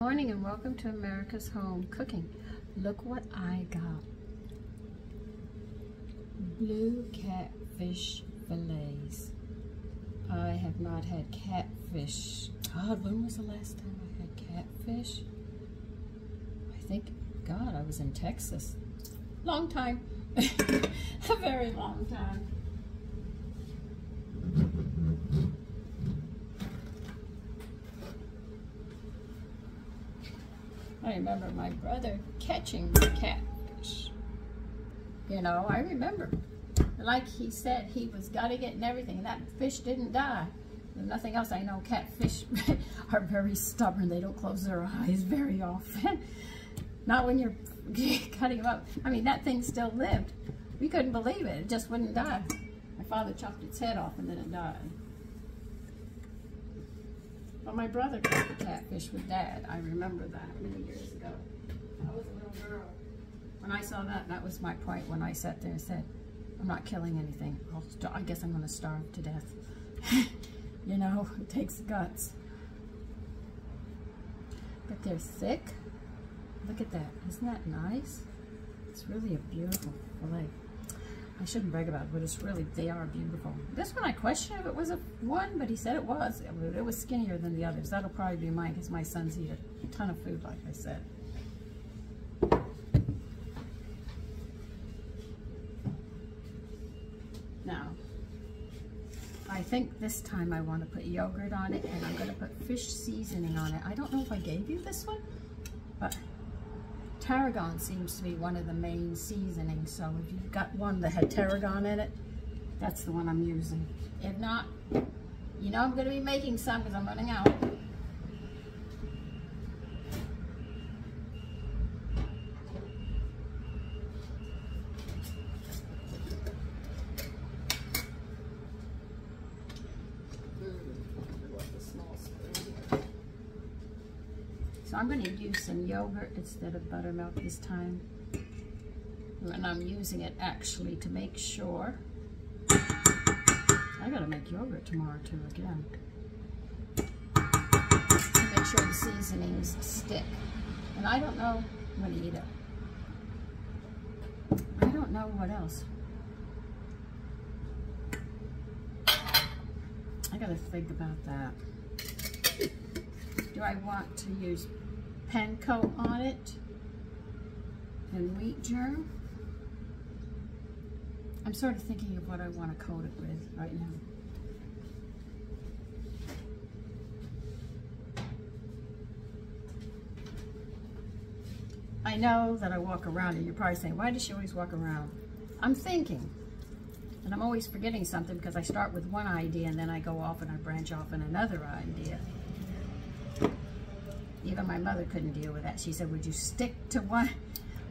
Morning and welcome to America's Home Cooking. Look what I got. Blue catfish fillets. I have not had catfish. God, when was the last time I had catfish? I think, God, I was in Texas. Long time. A very long time. I remember my brother catching the catfish. You know, I remember. Like he said, he was gutting it and everything, and that fish didn't die. And nothing else. I know catfish are very stubborn. They don't close their eyes very often. Not when you're cutting them up. I mean, that thing still lived. We couldn't believe it. It just wouldn't die. My father chopped its head off and then it died. Well, my brother caught the catfish with Dad. I remember that many years ago. I was a little girl. When I saw that, that was my point when I sat there and said, I'm not killing anything. I guess I'm going to starve to death. You know, it takes guts. But they're thick. Look at that. Isn't that nice? It's really a beautiful fillet. I shouldn't brag about it, but it's really, they are beautiful. This one I questioned if it was a one, but he said it was. It was skinnier than the others. That'll probably be mine because my sons eat a ton of food, like I said. Now, I think this time I want to put yogurt on it, and I'm going to put fish seasoning on it. I don't know if I gave you this one, but tarragon seems to be one of the main seasonings, so if you've got one that had tarragon in it, that's the one I'm using. If not, you know I'm going to be making some because I'm running out. So I'm going to use some yogurt instead of buttermilk this time. And I'm using it actually to make sure. I got to make yogurt tomorrow too again. To make sure the seasonings stick. And I don't know, I'm going to eat it. I don't know what else. I got to think about that. Do I want to use panko on it and wheat germ? I'm sort of thinking of what I want to coat it with right now. I know that I walk around and you're probably saying, why does she always walk around? I'm thinking, and I'm always forgetting something because I start with one idea and then I go off and I branch off in another idea. Even my mother couldn't deal with that. She said, would you stick to one?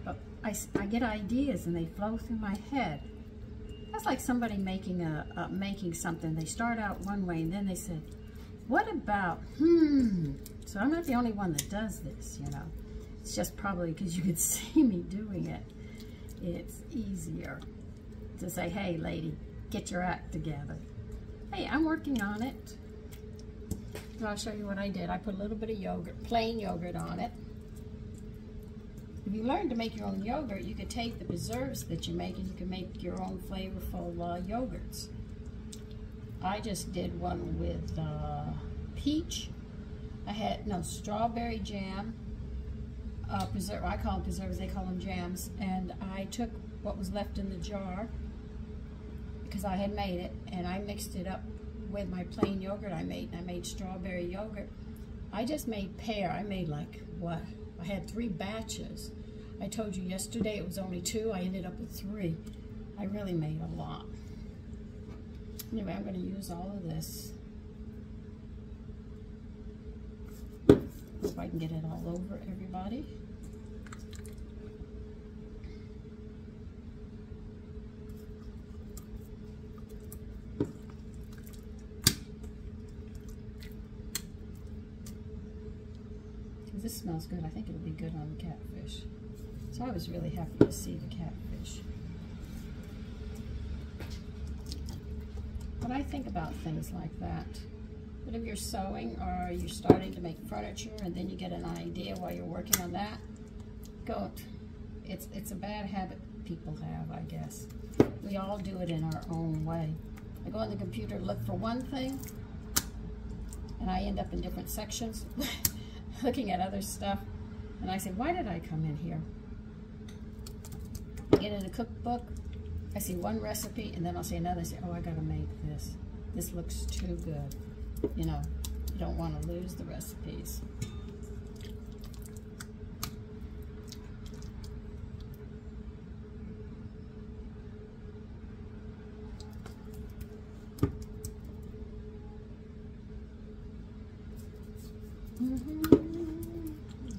But I get ideas and they flow through my head. That's like somebody making something. They start out one way and then they said, what about, So I'm not the only one that does this, you know. It's just probably because you could see me doing it. It's easier to say, hey, lady, get your act together. Hey, I'm working on it. So I'll show you what I did. I put a little bit of yogurt, plain yogurt on it. If you learn to make your own yogurt, you could take the preserves that you make and you can make your own flavorful yogurts. I just did one with peach. I had, strawberry jam. I call them preserves, they call them jams. And I took what was left in the jar because I had made it and I mixed it up with my plain yogurt I made, and I made strawberry yogurt. I just made pear. I made like, what? I had 3 batches. I told you yesterday it was only 2. I ended up with 3. I really made a lot. Anyway, I'm going to use all of this. Hope I can get it all over everybody. This smells good. I think it'll be good on the catfish. So I was really happy to see the catfish. When I think about things like that, But if you're sewing or you're starting to make furniture and then you get an idea while you're working on that, go. It's a bad habit people have, I guess. We all do it in our own way. I go on the computer to look for one thing, and I end up in different sections looking at other stuff. And I say, why did I come in here? I get in a cookbook, I see one recipe, and then I'll see another. I say, oh, I gotta make this. This looks too good. You know, you don't want to lose the recipes.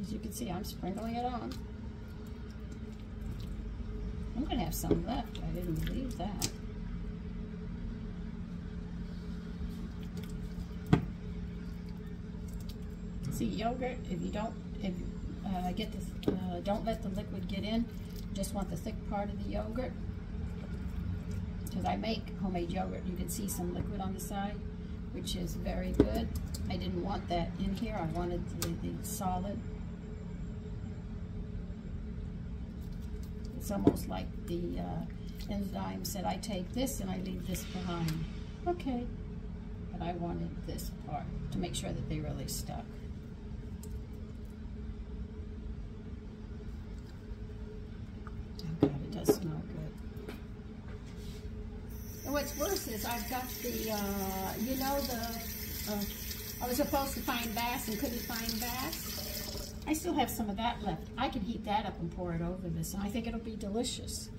As you can see, I'm sprinkling it on. I'm going to have some left. I didn't leave that. See, yogurt, if you don't, don't let the liquid get in. Just want the thick part of the yogurt. Because I make homemade yogurt, you can see some liquid on the side, which is very good. I didn't want that in here. I wanted the solid. It's almost like the enzyme said, I take this and I leave this behind. Okay, but I wanted this part to make sure that they really stuck. Oh God, it does smell good. And what's worse is I've got the, you know, I was supposed to find bass and couldn't find bass. I still have some of that left. I can heat that up and pour it over this, and I think it'll be delicious.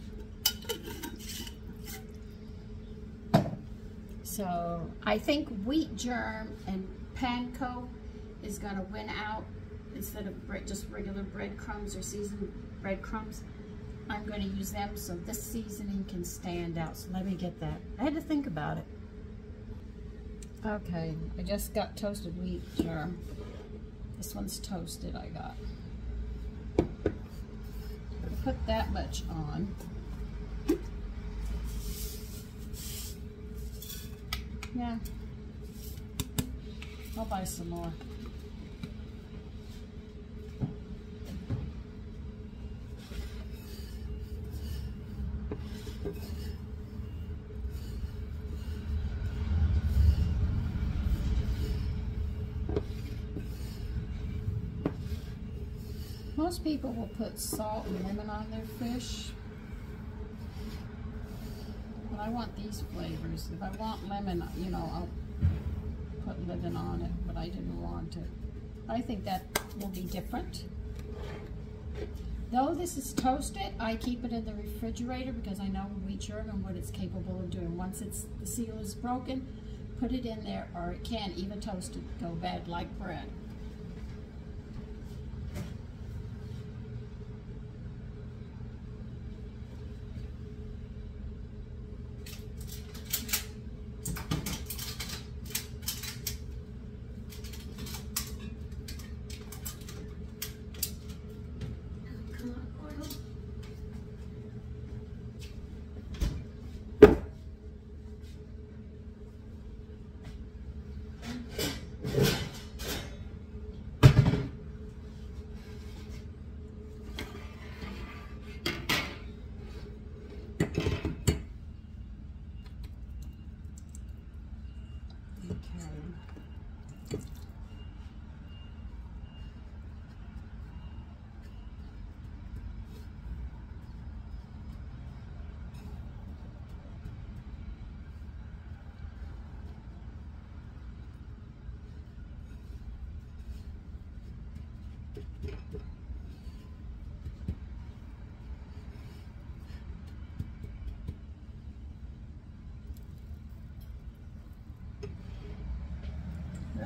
So I think wheat germ and panko is going to win out instead of just regular breadcrumbs or seasoned breadcrumbs. I'm going to use them so this seasoning can stand out. So let me get that. I had to think about it. Okay, I just got toasted wheat germ. This one's toasted, I got. I put that much on. Yeah, I'll buy some more. Most people will put salt and lemon on their fish. But I want these flavors. If I want lemon, you know, I'll put lemon on it, but I didn't want it. I think that will be different. Though this is toasted, I keep it in the refrigerator because I know wheat germ and what it's capable of doing. Once the seal is broken, put it in there, or it can, even toasted, go bad like bread.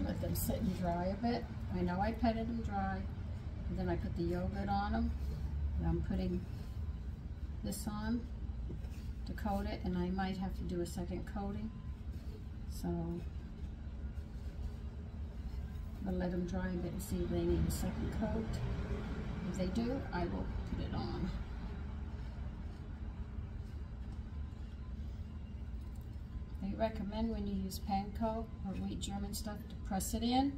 Let them sit and dry a bit. I know I petted them dry, and then I put the yogurt on them, and I'm putting this on to coat it, and I might have to do a second coating. So I'll let them dry a bit and see if they need a second coat. If they do, I will put it on. They I recommend when you use panko or wheat German stuff to press it in.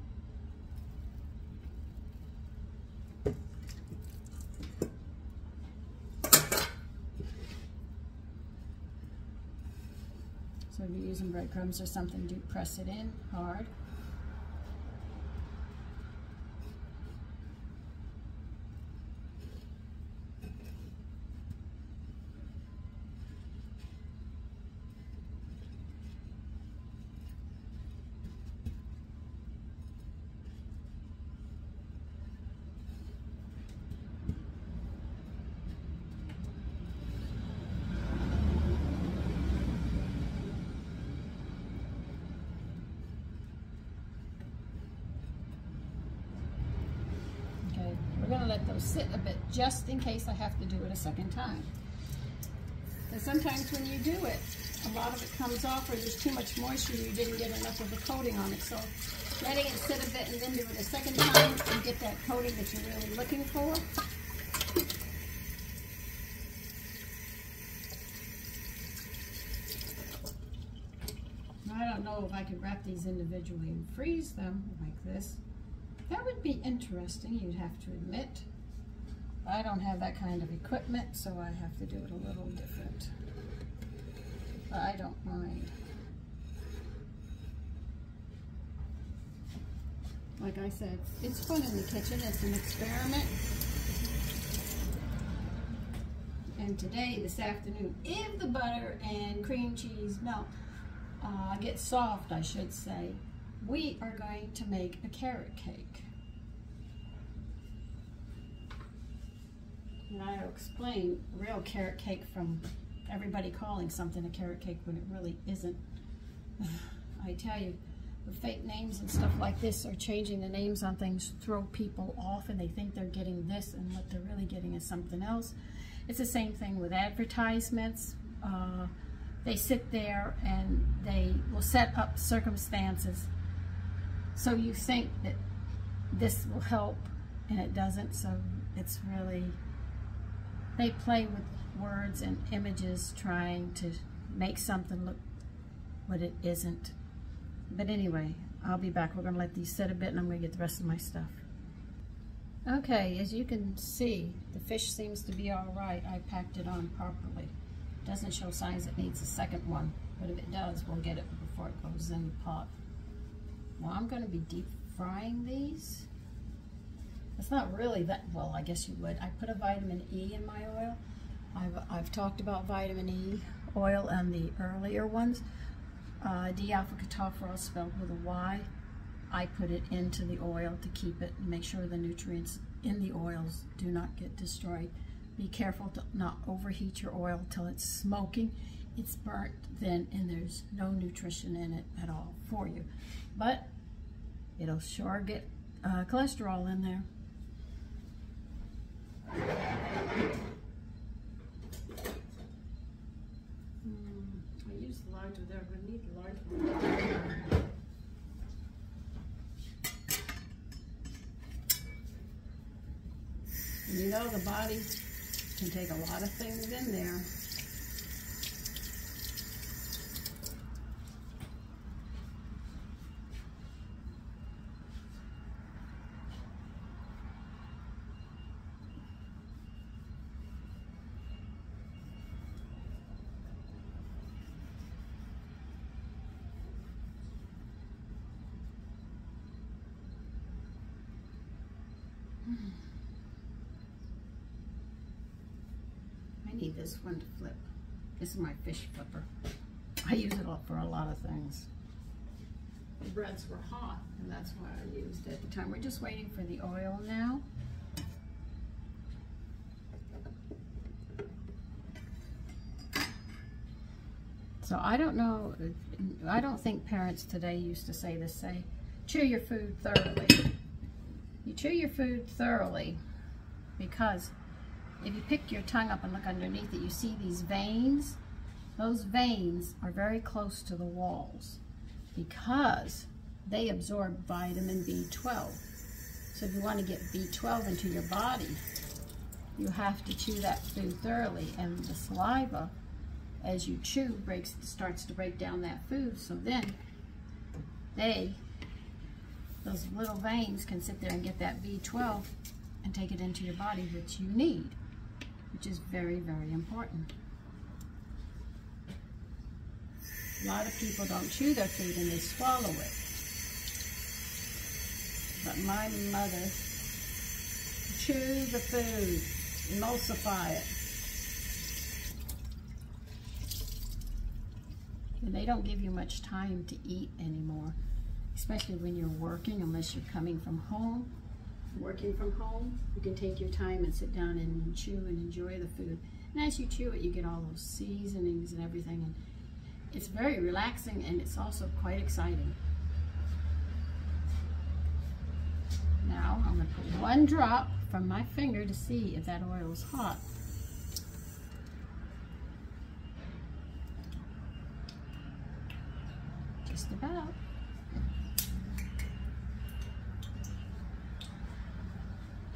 So if you're using breadcrumbs or something, do press it in hard. We're going to let those sit a bit just in case I have to do it a second time. Because sometimes when you do it, a lot of it comes off or there's too much moisture, you didn't get enough of a coating on it. So letting it sit a bit and then do it a second time and get that coating that you're really looking for. I don't know if I could wrap these individually and freeze them like this. That would be interesting, you'd have to admit. I don't have that kind of equipment, so I have to do it a little different. But I don't mind. Like I said, it's fun in the kitchen, it's an experiment. And today, this afternoon, if the butter and cream cheese melt, get soft, I should say, we are going to make a carrot cake. And I'll explain real carrot cake from everybody calling something a carrot cake when it really isn't. I tell you, the fake names and stuff like this are changing the names on things, throw people off and they think they're getting this and what they're really getting is something else. It's the same thing with advertisements. They sit there and they will set up circumstances so you think that this will help and it doesn't, so it's really, they play with words and images trying to make something look what it isn't. But anyway, I'll be back. We're going to let these sit a bit and I'm going to get the rest of my stuff. Okay, as you can see, the fish seems to be all right. I packed it on properly. It doesn't show signs it needs a second one, but if it does, we'll get it before it goes in the pot. Well, I'm going to be deep frying these. It's not really that, well, I guess you would. I put a vitamin E in my oil. I've talked about vitamin E oil on the earlier ones. D-alpha ketophrol spelled with a Y. I put it into the oil to keep it and make sure the nutrients in the oils do not get destroyed. Be careful to not overheat your oil till it's smoking. It's burnt then and there's no nutrition in it at all for you. But it'll sure get cholesterol in there. I used the larger there, but I need the large one. And you know the body can take a lot of things in there. I need this one to flip. This is my fish flipper. I use it for a lot of things. The breads were hot, and that's why I used it at the time. We're just waiting for the oil now. So I don't know, I don't think parents today used to say this, say, chew your food thoroughly. You chew your food thoroughly because if you pick your tongue up and look underneath it, you see these veins. Those veins are very close to the walls because they absorb vitamin B12. So if you want to get B12 into your body, you have to chew that food thoroughly. And the saliva as you chew, starts to break down that food. So then those little veins can sit there and get that B12 and take it into your body, which you need, which is very, very important. A lot of people don't chew their food and they swallow it. But my mother chewed the food, emulsify it. And they don't give you much time to eat anymore, especially when you're working, unless you're coming from home. Working from home, you can take your time and sit down and chew and enjoy the food. And as you chew it, you get all those seasonings and everything. And it's very relaxing, and it's also quite exciting. Now, I'm going to put one drop from my finger to see if that oil is hot. Just about.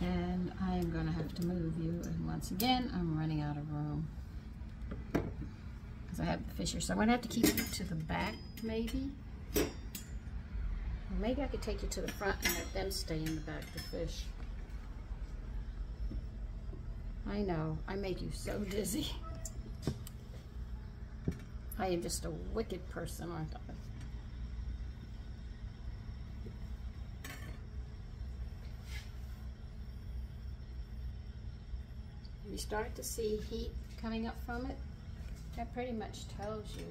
And I am going to have to move you, and once again, I'm running out of room because I have the fish here. So I'm going to have to keep you to the back, maybe. Or maybe I could take you to the front and let them stay in the back, the fish. I know, I make you so dizzy. I am just a wicked person, aren't I? You start to see heat coming up from it. That pretty much tells you.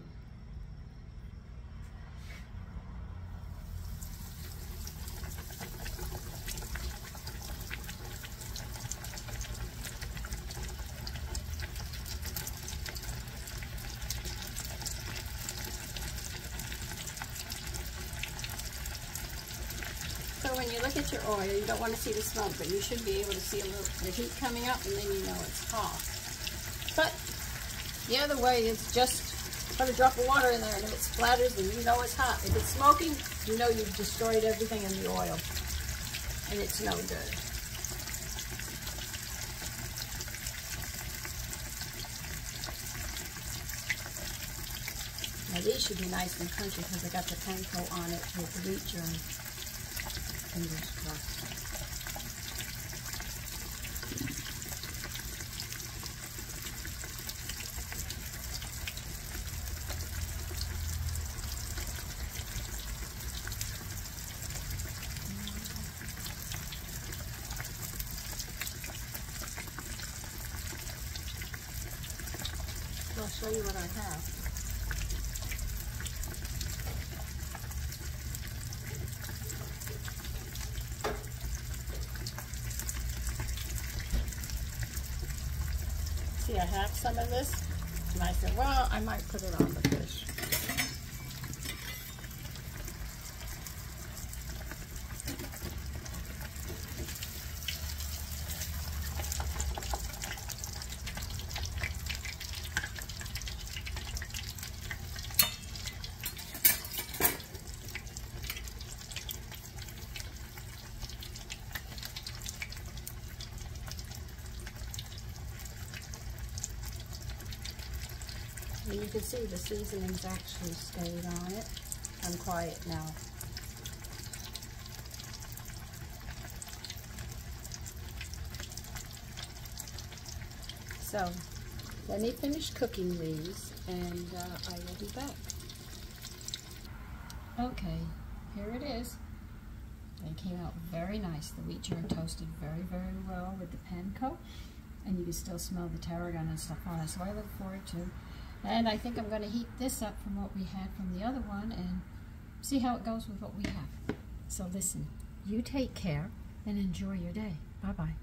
So when you look at your oil, you don't want to see the smoke, but you should be able to see a little the heat coming up, and then you know it's hot. But the other way is just put a drop of water in there, and if it splatters, then you know it's hot. If it's smoking, you know you've destroyed everything in the oil, and it's no good. Now these should be nice and crunchy because I got the panko on it with the wheat germ. Fingers crossed. I'll show you what I have. See, I have some of this, and I said, well, I might put it on the fish. And you can see the seasonings actually stayed on it. I'm quiet now. So, let me finish cooking these, and I will be back. Okay, here it is. They came out very nice. The wheat germ toasted very, very well with the panko, and you can still smell the tarragon and stuff on it, so I look forward to. And I think I'm going to heat this up from what we had from the other one and see how it goes with what we have. So listen, you take care and enjoy your day. Bye-bye.